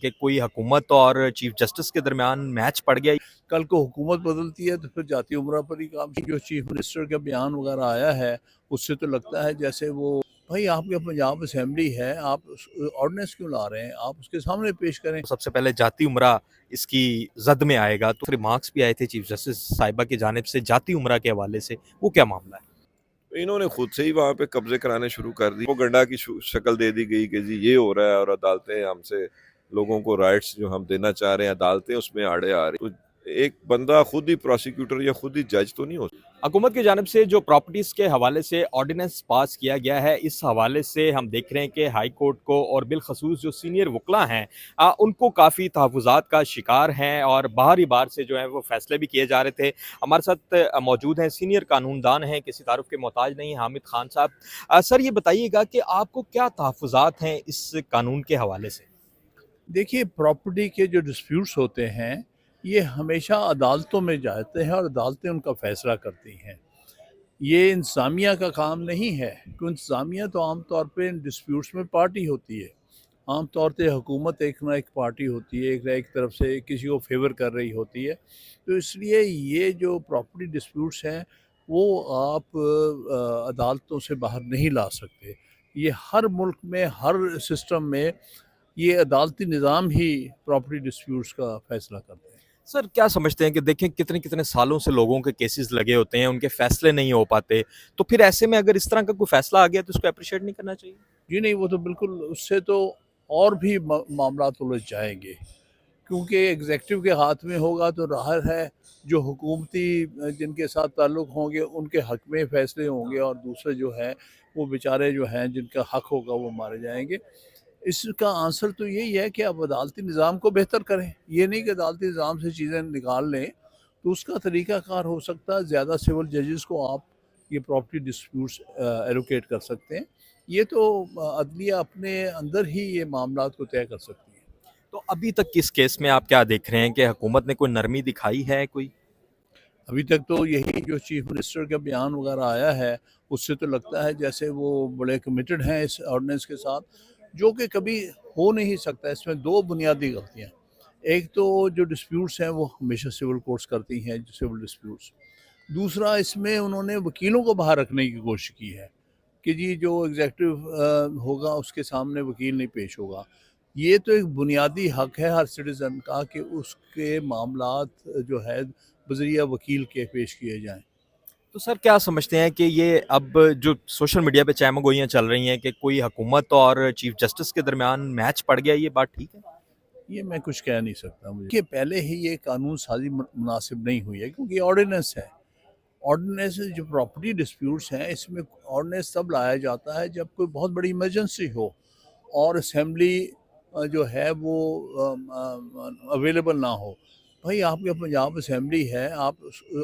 کہ کوئی حکومت اور چیف جسٹس کے درمیان میچ پڑ گیا. کل کو حکومت بدلتی ہے تو پھر جاتی عمرہ پر ہی کام. جو چیف منسٹر کا بیان وغیرہ آیا ہے اس سے تو لگتا ہے جیسے وہ بھائی آپ کے پنجاب اسمبلی ہے, آپ آرڈیننس کیوں لا رہے ہیں, آپ اس کے سامنے پیش کریں. سب سے پہلے جاتی عمرہ اس کی زد میں آئے گا, تو ریمارکس بھی آئے تھے چیف جسٹس صاحبہ کی جانب سے جاتی عمرہ کے حوالے سے, وہ کیا معاملہ ہے؟ انہوں نے خود سے ہی وہاں پہ قبضے کرانے شروع کر دی. وہ گنڈا کی شکل دے دی گئی کہ جی یہ ہو رہا ہے اور عدالتیں ہم سے لوگوں کو رائٹس جو ہم دینا چاہ رہے ہیں عدالتیں اس میں آڑے آ رہی. ایک بندہ خود ہی پروسیکیوٹر یا خود ہی جج تو نہیں ہو. حکومت کی جانب سے جو پراپرٹیز کے حوالے سے آرڈیننس پاس کیا گیا ہے, اس حوالے سے ہم دیکھ رہے ہیں کہ ہائی کورٹ کو اور بالخصوص جو سینئر وکلاء ہیں ان کو کافی تحفظات کا شکار ہیں اور باہر ہی باہر سے جو ہے وہ فیصلے بھی کیے جا رہے تھے. ہمارے ساتھ موجود ہیں سینئر قانون دان ہیں, کسی تعارف کے محتاج نہیں, حامد خان صاحب. سر یہ بتائیے گا کہ آپ کو کیا تحفظات ہیں اس قانون کے حوالے سے؟ دیکھیے پراپرٹی کے جو ڈسپیوٹس ہوتے ہیں یہ ہمیشہ عدالتوں میں جاتے ہیں اور عدالتیں ان کا فیصلہ کرتی ہیں. یہ انتظامیہ کا کام نہیں ہے, کیونکہ انتظامیہ تو عام طور پہ ان ڈسپیوٹس میں پارٹی ہوتی ہے. عام طور پہ حکومت ایک نہ ایک پارٹی ہوتی ہے, ایک طرف سے کسی کو فیور کر رہی ہوتی ہے. تو اس لیے یہ جو پراپرٹی ڈسپیوٹس ہیں وہ آپ عدالتوں سے باہر نہیں لا سکتے. یہ ہر ملک میں ہر سسٹم میں یہ عدالتی نظام ہی پراپرٹی ڈسپیوٹس کا فیصلہ کرتے ہیں. سر کیا سمجھتے ہیں کہ دیکھیں کتنے سالوں سے لوگوں کے کیسز لگے ہوتے ہیں, ان کے فیصلے نہیں ہو پاتے, تو پھر ایسے میں اگر اس طرح کا کوئی فیصلہ آ گیا تو اس کو اپریشیٹ نہیں کرنا چاہیے؟ جی نہیں, وہ تو بالکل اس سے تو اور بھی معاملات الجھ جائیں گے, کیونکہ ایگزیکٹو کے ہاتھ میں ہوگا تو ظاہر ہے جو حکومتی جن کے ساتھ تعلق ہوں گے ان کے حق میں فیصلے ہوں گے, اور دوسرے جو ہیں وہ بیچارے جو ہیں جن کا حق ہوگا وہ مارے جائیں گے. اس کا آنسر تو یہی ہے کہ آپ عدالتی نظام کو بہتر کریں, یہ نہیں کہ عدالتی نظام سے چیزیں نکال لیں. تو اس کا طریقہ کار ہو سکتا ہے زیادہ سول ججز کو آپ یہ پراپرٹی ڈسپیوٹس ایلوکیٹ کر سکتے ہیں. یہ تو عدلیہ اپنے اندر ہی یہ معاملات کو طے کر سکتی ہے. تو ابھی تک کس کیس میں آپ کیا دیکھ رہے ہیں کہ حکومت نے کوئی نرمی دکھائی ہے کوئی؟ ابھی تک تو یہی جو چیف منسٹر کا بیان وغیرہ آیا ہے اس سے تو لگتا ہے جیسے وہ بڑے کمیٹڈ ہیں اس آرڈیننس کے ساتھ, جو کہ کبھی ہو نہیں سکتا. اس میں دو بنیادی غلطیاں, ایک تو جو ڈسپیوٹس ہیں وہ ہمیشہ سول کورٹس کرتی ہیں سول ڈسپیوٹس. دوسرا اس میں انہوں نے وکیلوں کو باہر رکھنے کی کوشش کی ہے کہ جی جو ایگزیکٹو ہوگا اس کے سامنے وکیل نہیں پیش ہوگا. یہ تو ایک بنیادی حق ہے ہر سٹیزن کا کہ اس کے معاملات جو ہے بذریعہ وکیل کے پیش کیے جائیں. تو سر کیا سمجھتے ہیں کہ یہ اب جو سوشل میڈیا پہ چہمہ گوئیاں چل رہی ہیں کہ کوئی حکومت اور چیف جسٹس کے درمیان میچ پڑ گیا, یہ بات ٹھیک ہے؟ یہ میں کچھ کہہ نہیں سکتا مجھے کہ پہلے ہی یہ قانون سازی مناسب نہیں ہوئی ہے, کیونکہ یہ آرڈیننس ہے. آرڈیننس جو پراپرٹی ڈسپیوٹس ہیں اس میں آرڈیننس تب لایا جاتا ہے جب کوئی بہت بڑی ایمرجنسی ہو اور اسمبلی جو ہے وہ اویلیبل نہ ہو. بھائی آپ کے پنجاب اسمبلی ہے, آپ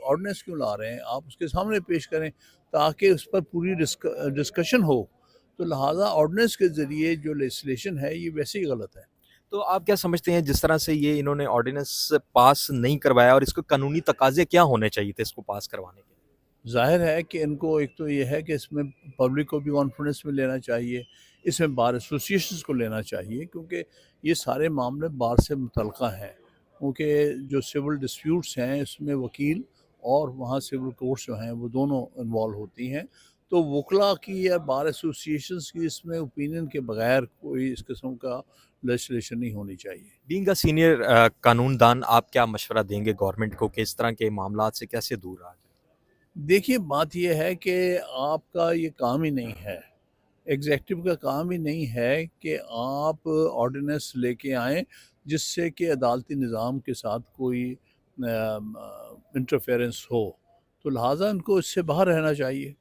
آرڈیننس کیوں لا رہے ہیں, آپ اس کے سامنے پیش کریں تاکہ اس پر پوری ڈسکشن ہو. تو لہٰذا آرڈیننس کے ذریعے جو لیجسلیشن ہے یہ ویسے ہی غلط ہے. تو آپ کیا سمجھتے ہیں جس طرح سے یہ انہوں نے آرڈیننس پاس نہیں کروایا, اور اس کو قانونی تقاضے کیا ہونے چاہیے تھے اس کو پاس کروانے کے؟ ظاہر ہے کہ ان کو ایک تو یہ ہے کہ اس میں پبلک کو بھی کانفیڈنس میں لینا چاہیے, اس میں بار ایسوسیشنز کو لینا چاہیے, کیونکہ یہ سارے معاملے بار سے متعلقہ ہیں. کیونکہ جو سول ڈسپیوٹس ہیں اس میں وکیل اور وہاں سول کورٹس جو ہیں وہ دونوں انوالو ہوتی ہیں. تو وکلاء کی یا بار ایسوسیشنز کی اس میں اوپینین کے بغیر کوئی اس قسم کا لیجسلیشن نہیں ہونی چاہیے. بینگ اے سینئر قانون دان, آپ کیا مشورہ دیں گے گورنمنٹ کو کہ اس طرح کے معاملات سے کیسے دور رہا جائے؟ دیکھیے بات یہ ہے کہ آپ کا یہ کام ہی نہیں ہے, ایگزیکٹو کا کام ہی نہیں ہے کہ آپ آرڈیننس لے کے آئیں جس سے کہ عدالتی نظام کے ساتھ کوئی انٹرفیئرنس ہو. تو لہٰذا ان کو اس سے باہر رہنا چاہیے.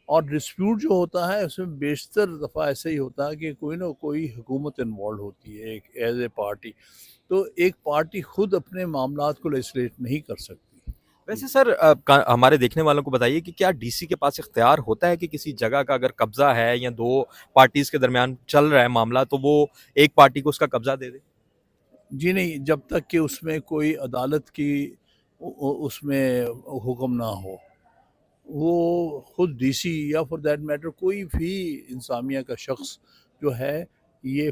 اور ڈسپیوٹ جو ہوتا ہے اس میں بیشتر دفعہ ایسے ہی ہوتا ہے کہ کوئی نہ کوئی حکومت انوالو ہوتی ہے ایک ایز اے پارٹی. تو ایک پارٹی خود اپنے معاملات کو لیجسلیٹ نہیں کر سکتی. ویسے سر ہمارے دیکھنے والوں کو بتائیے کہ کیا ڈی سی کے پاس اختیار ہوتا ہے کہ کسی جگہ کا اگر قبضہ ہے یا دو پارٹیز کے درمیان چل رہا ہے معاملہ تو وہ ایک پارٹی کو اس کا قبضہ دے دے؟ جی نہیں, جب تک کہ اس میں کوئی عدالت کی اس میں حکم نہ ہو. وہ خود ڈی سی یا فار دیٹ میٹر کوئی بھی انتظامیہ کا شخص جو ہے یہ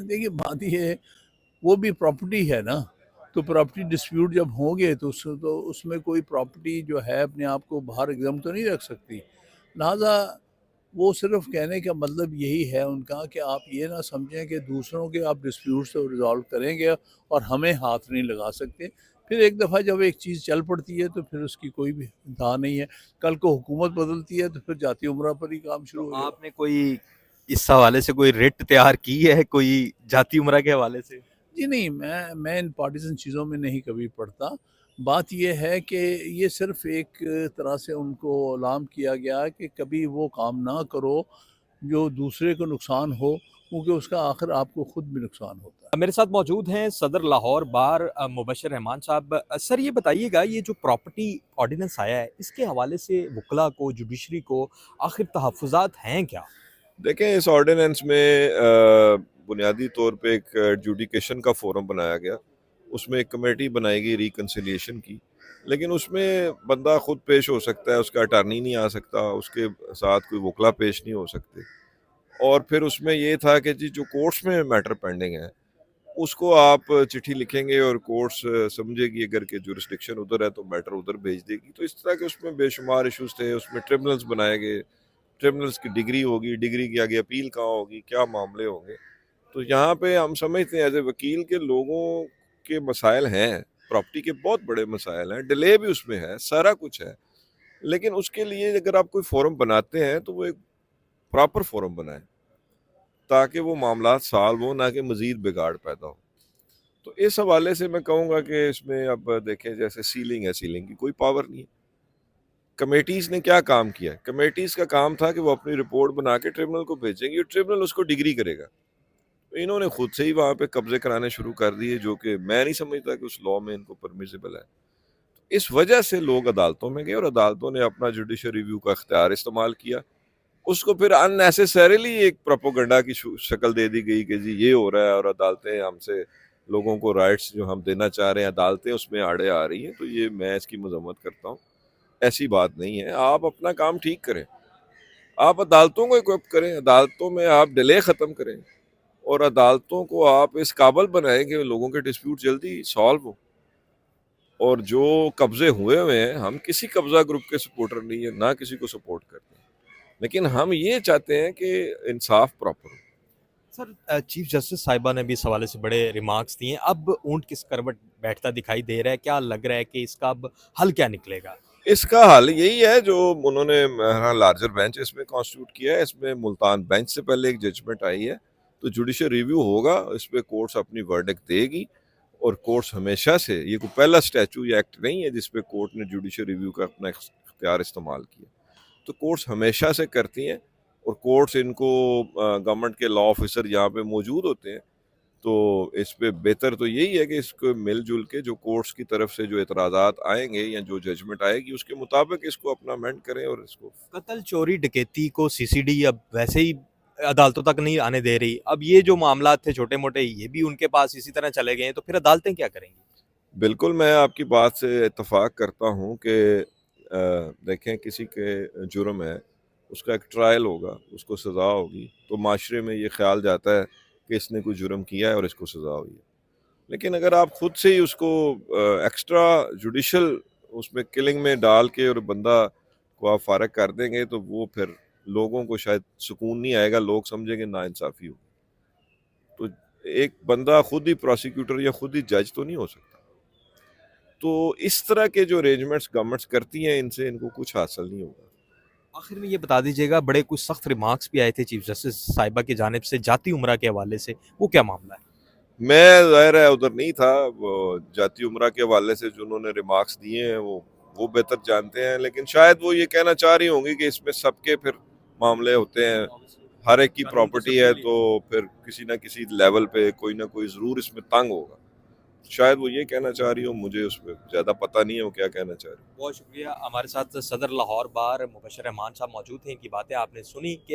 دیکھیے بات یہ ہے وہ بھی پراپرٹی ہے نا، تو پراپرٹی ڈسپیوٹ جب ہوں گے تو اس میں کوئی پراپرٹی جو ہے اپنے آپ کو باہر ایگزم تو نہیں رکھ سکتی، لہٰذا وہ صرف کہنے کا مطلب یہی ہے ان کا کہ آپ یہ نہ سمجھیں کہ دوسروں کے آپ ڈسپیوٹ سے ریزالو کریں گے اور ہمیں ہاتھ نہیں لگا سکتے۔ پھر ایک دفعہ جب ایک چیز چل پڑتی ہے تو پھر اس کی کوئی بھی انتہا نہیں ہے، کل کو حکومت بدلتی ہے تو پھر جاتی عمرہ پر ہی کام شروع تو ہو جائے۔ آپ نے کوئی اس حوالے سے کوئی ریٹ تیار کی ہے کوئی جاتی عمرہ کے حوالے سے؟ جی نہیں، میں ان پارٹیزن چیزوں میں نہیں کبھی پڑتا۔ بات یہ ہے کہ یہ صرف ایک طرح سے ان کو الارم کیا گیا کہ کبھی وہ کام نہ کرو جو دوسرے کو نقصان ہو، کیونکہ اس کا آخر آپ کو خود بھی نقصان ہوتا ہے۔ میرے ساتھ موجود ہیں صدر لاہور بار مبشر رحمان صاحب۔ سر یہ بتائیے گا یہ جو پراپرٹی آرڈیننس آیا ہے اس کے حوالے سے وکلاء کو، جوڈیشری کو آخر تحفظات ہیں کیا؟ دیکھیں اس آرڈیننس میں بنیادی طور پہ ایک ایڈجوڈیکیشن کا فورم بنایا گیا، اس میں ایک کمیٹی بنائی گئی ریکنسیلیشن کی، لیکن اس میں بندہ خود پیش ہو سکتا ہے، اس کا اٹارنی نہیں آ سکتا، اس کے ساتھ کوئی وکلا پیش نہیں ہو سکتے۔ اور پھر اس میں یہ تھا کہ جی جو کورٹس میں میٹر پینڈنگ ہے اس کو آپ چٹھی لکھیں گے اور کورٹس سمجھے گی اگر کہ جورسڈکشن ادھر ہے تو میٹر ادھر بھیج دے گی۔ تو اس طرح کے اس میں بے شمار ایشوز تھے، اس میں ٹریبونلز بنائے گئے، ٹریبونلز کی ڈگری ہوگی، ڈگری کی آگے اپیل کہاں ہوگی، کیا معاملے ہوں گے۔ تو یہاں پہ ہم سمجھتے ہیں ایز اے وکیل کے لوگوں کے مسائل ہیں، پراپرٹی کے بہت بڑے مسائل ہیں، ڈیلے بھی اس میں ہے، سارا کچھ ہے، لیکن اس کے لیے اگر آپ کوئی فورم بناتے ہیں تو وہ ایک پراپر فورم بنائیں تاکہ وہ معاملات سالو ہوں، نہ کہ مزید بگاڑ پیدا ہو۔ تو اس حوالے سے میں کہوں گا کہ اس میں اب دیکھیں جیسے سیلنگ ہے، سیلنگ کی کوئی پاور نہیں ہے۔ کمیٹیز نے کیا کام کیا ہے؟ کمیٹیز کا کام تھا کہ وہ اپنی رپورٹ بنا کے ٹریبونل کو بھیجیں گی اور ٹریبونل اس کو ڈگری کرے گا۔ انہوں نے خود سے ہی وہاں پہ قبضے کرانے شروع کر دیے، جو کہ میں نہیں سمجھتا کہ اس لاء میں ان کو پرمیسیبل ہے۔ اس وجہ سے لوگ عدالتوں میں گئے اور عدالتوں نے اپنا جوڈیشل ریویو کا اختیار استعمال کیا، اس کو پھر ان نیسیسریلی ایک پروپوگنڈا کی شکل دے دی گئی کہ جی یہ ہو رہا ہے اور عدالتیں ہم سے لوگوں کو رائٹس جو ہم دینا چاہ رہے ہیں عدالتیں اس میں آڑے آ رہی ہیں۔ تو یہ میں اس کی مذمت کرتا ہوں، ایسی بات نہیں ہے۔ آپ اپنا کام ٹھیک کریں، آپ عدالتوں کو اکوپ کریں، عدالتوں میں آپ ڈیلے ختم کریں اور عدالتوں کو آپ اس قابل بنائیں کہ لوگوں کے ڈسپیوٹ جلدی سالو ہو۔ اور جو قبضے ہوئے ہیں، ہم کسی قبضہ گروپ کے سپورٹر نہیں ہیں، نہ کسی کو سپورٹ کرتے ہیں، لیکن ہم یہ چاہتے ہیں کہ انصاف پراپر ہو۔ سر چیف جسٹس صاحبہ نے بھی اس حوالے سے بڑے ریمارکس دیے ہیں، اب اونٹ کس کروٹ بیٹھتا دکھائی دے رہا ہے، کیا لگ رہا ہے کہ اس کا اب حل کیا نکلے گا؟ اس کا حل یہی ہے جو انہوں نے لارجر بینچ اس میں کانسٹیٹیوٹ کیا ہے، اس میں ملتان بینچ سے پہلے ایک ججمنٹ آئی ہے، تو جوڈیشل ریویو ہوگا، اس پہ کورٹس اپنی ورڈکٹ دے گی۔ اور کورٹس ہمیشہ سے، یہ کوئی پہلا اسٹیچو یا ایکٹ نہیں ہے جس پہ کورٹ نے جوڈیشل ریویو کا اپنا اختیار استعمال کیا، تو کورٹس ہمیشہ سے کرتی ہیں، اور کورٹس ان کو گورنمنٹ کے لا آفیسر یہاں پہ موجود ہوتے ہیں، تو اس پہ بہتر تو یہی ہے کہ اس کو مل جل کے جو کورٹس کی طرف سے جو اعتراضات آئیں گے یا جو ججمنٹ آئے گی اس کے مطابق اس کو اپنا امینڈ کریں اور اس کو۔ قتل، چوری، ڈکیتی کو سی سی ڈی اب ویسے ہی عدالتوں تک نہیں آنے دے رہی، اب یہ جو معاملات تھے چھوٹے موٹے یہ بھی ان کے پاس اسی طرح چلے گئے ہیں، تو پھر عدالتیں کیا کریں گی؟ بالکل میں آپ کی بات سے اتفاق کرتا ہوں کہ دیکھیں کسی کے جرم ہے، اس کا ایک ٹرائل ہوگا، اس کو سزا ہوگی، تو معاشرے میں یہ خیال جاتا ہے کہ اس نے کوئی جرم کیا ہے اور اس کو سزا ہوئی ہے۔ لیکن اگر آپ خود سے ہی اس کو ایکسٹرا جوڈیشل اس میں کلنگ میں ڈال کے اور بندہ کو آپ فارغ کر دیں گے تو وہ پھر لوگوں کو شاید سکون نہیں آئے گا، لوگ سمجھیں گے ناانصافی ہوگی۔ تو ایک بندہ خود ہی پروسیکیوٹر یا خود ہی جج تو نہیں ہو سکتا۔ تو اس طرح کے جو ارینجمنٹس گورنمنٹس کرتی ہیں ان سے ان کو کچھ حاصل نہیں ہوگا۔ آخر میں یہ بتا دیجیے گا، بڑے کچھ سخت ریمارکس بھی آئے تھے چیف جسٹس صاحبہ کی جانب سے جاتی عمرہ کے حوالے سے، وہ کیا معاملہ ہے؟ میں ظاہر ہے ادھر نہیں تھا، وہ جاتی عمرہ کے حوالے سے جو انہوں نے ریمارکس دیے ہیں وہ بہتر جانتے ہیں، لیکن شاید وہ یہ کہنا چاہ رہی ہوں گی کہ اس میں سب کے پھر معاملے ہوتے ہیں، ہر ایک کی پراپرٹی ہے تو پھر کسی نہ کسی لیول پہ کوئی نہ کوئی ضرور اس میں تنگ ہوگا، شاید وہ یہ کہنا چاہ رہی ہوں، مجھے اس پہ زیادہ پتہ نہیں ہے وہ کیا کہنا چاہ رہی ہے۔ بہت شکریہ، ہمارے ساتھ صدر لاہور بار مبشر رحمان صاحب موجود ہیں، ان کی باتیں آپ نے سنی کہ